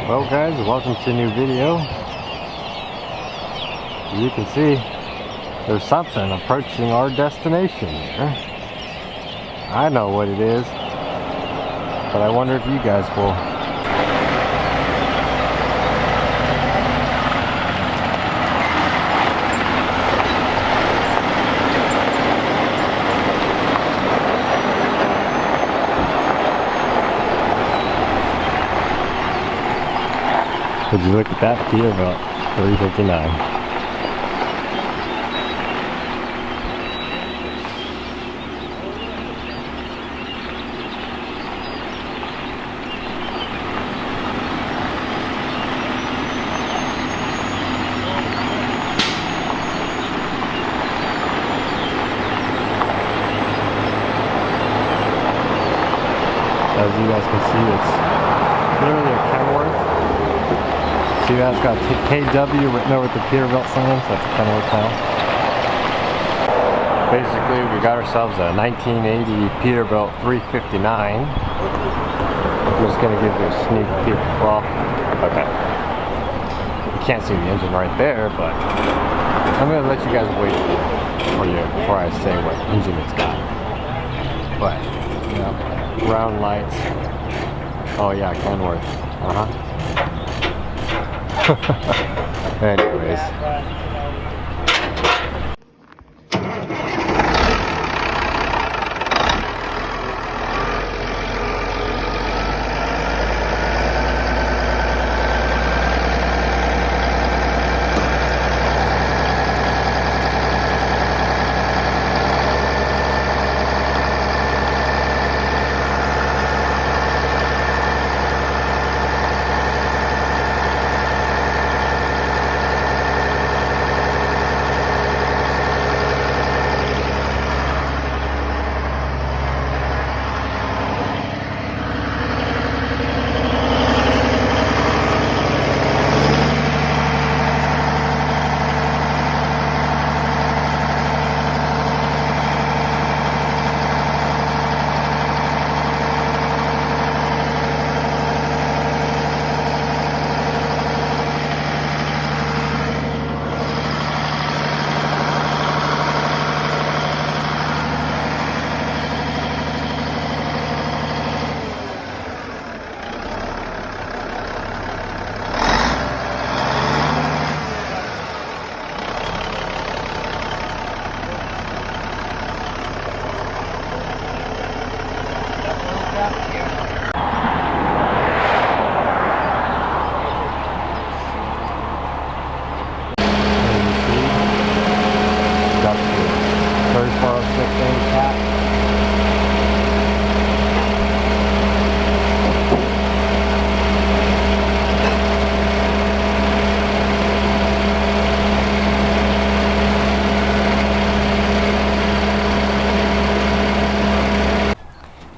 Well guys, welcome to a new video. You can see there's something approaching our destination here. I know what it is, but I wonder if you guys will. Would you look at that Peterbilt 359? As you guys can see, it's literally a Kenworth. See that? It's got KW written over the Peterbilt signs. That's a Kenworth now. Basically, we got ourselves a 1980 Peterbilt 359. I'm just going to give you a sneak peek. Well, okay. You can't see the engine right there, but I'm going to let you guys wait for you before I say what engine it's got. But, you know, brown lights. Oh yeah, Kenworth. Anyways.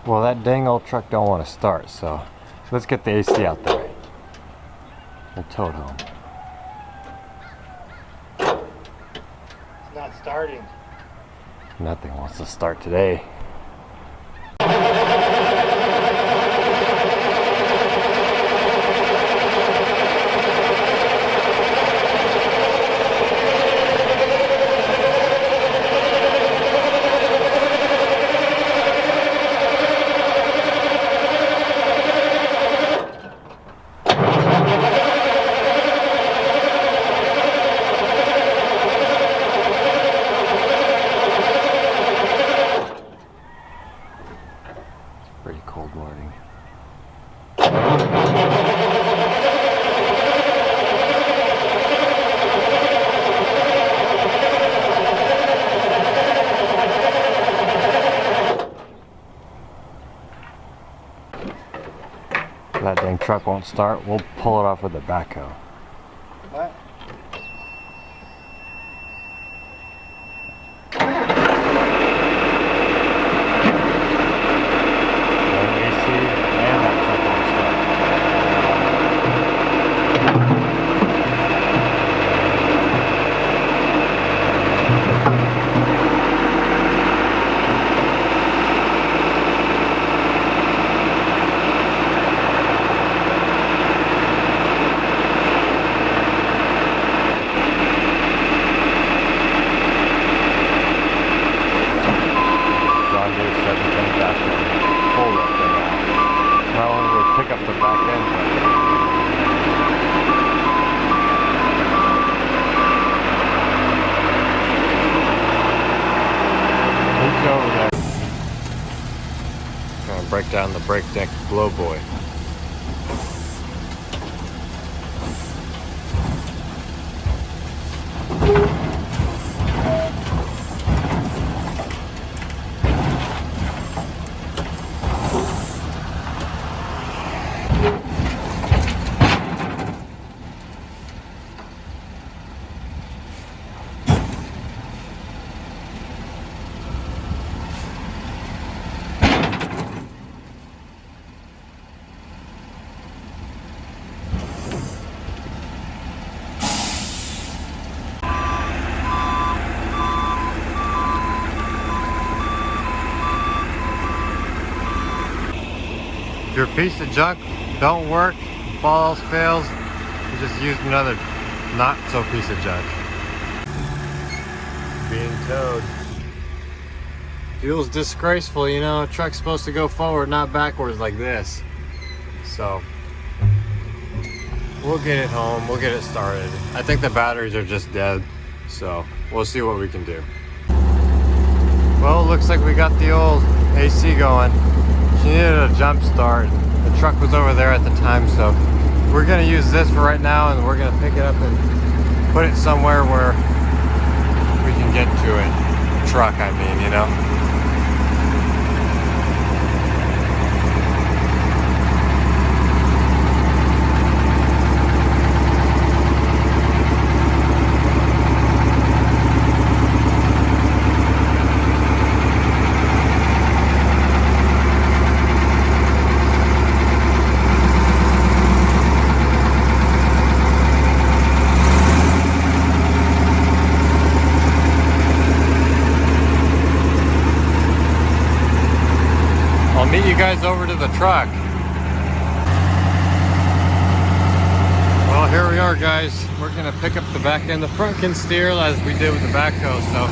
Well, that dang old truck don't want to start, so let's get the AC out there. We'll tow it home. It's not starting. Nothing wants to start today. Pretty cold morning. That dang truck won't start. We'll pull it off with a backhoe. What? 710 backhoe. Pull up there now. Not only will pick up the back end, but he's over there. Gonna break down the brake deck blow boy. If your piece of junk don't work, if all else fails, you just use another not so piece of junk. Being towed. Feels disgraceful, you know, a truck's supposed to go forward, not backwards like this. So, we'll get it home, we'll get it started. I think the batteries are just dead, so we'll see what we can do. Well, looks like we got the old AC going. She needed a jump start. The truck was over there at the time, so we're gonna use this for right now, and we're gonna pick it up and put it somewhere where we can get to it. Truck, I mean, you know. Meet you guys over to the truck. Well, here we are, guys. We're gonna pick up the back end. The front can steer as we did with the backhoe, so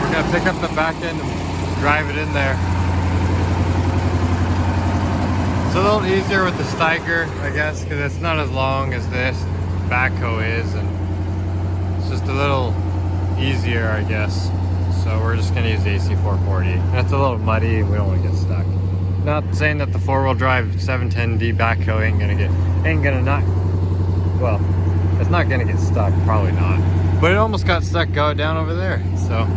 we're gonna pick up the back end and drive it in there. It's a little easier with the Steiger, I guess, because it's not as long as this backhoe is, and it's just a little easier, I guess. So we're just gonna use the AC440. That's a little muddy, we don't want to get stuck. Not saying that the 4-wheel drive 710D backhoe ain't gonna not, well, it's not gonna get stuck, probably not. But it almost got stuck going down over there, so.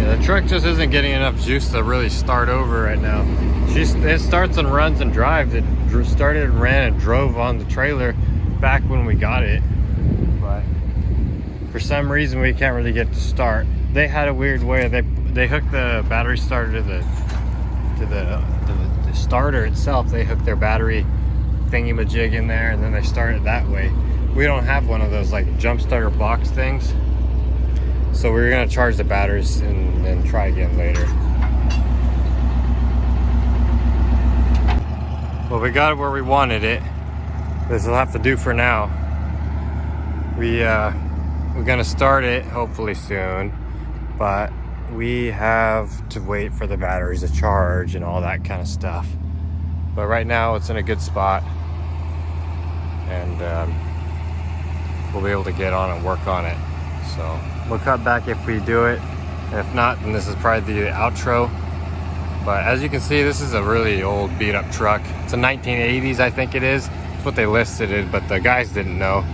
The truck just isn't getting enough juice to really start over right now. It starts and runs and drives. It started and ran and drove on the trailer back when we got it, but for some reason we can't really get to start. They had a weird way. They hooked the battery starter to the starter itself. They hooked their battery thingy-majig in there, and then they started that way. We don't have one of those like jump starter box things. So we're gonna charge the batteries and then try again later. Well, we got it where we wanted it. This will have to do for now. We're gonna start it hopefully soon, but we have to wait for the batteries to charge and all that kind of stuff. But right now it's in a good spot, and we'll be able to get on and work on it. So we'll cut back if we do it, and if not, then this is probably the outro. But as you can see, this is a really old beat up truck. It's a 1980s, I think it is. That's what they listed it, but the guys didn't know.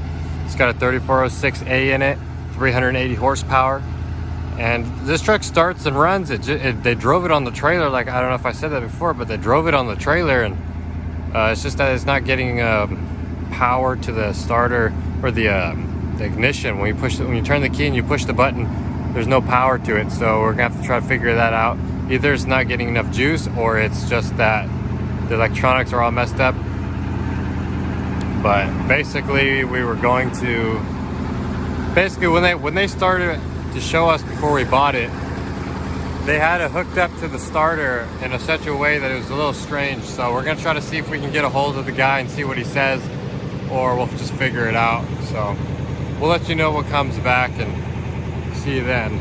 It's got a 3406A in it, 380 horsepower. And this truck starts and runs. They drove it on the trailer, like, I don't know if I said that before, but they drove it on the trailer, and it's just that it's not getting power to the starter or the ignition. When you turn the key and you push the button, there's no power to it. So we're gonna have to try to figure that out. Either it's not getting enough juice, or it's just that the electronics are all messed up. But basically we were going to, when they started to show us before we bought it, they had it hooked up to the starter in such a way that it was a little strange. So we're gonna try to see if we can get a hold of the guy and see what he says, or we'll just figure it out. So we'll let you know what comes back, and see you then.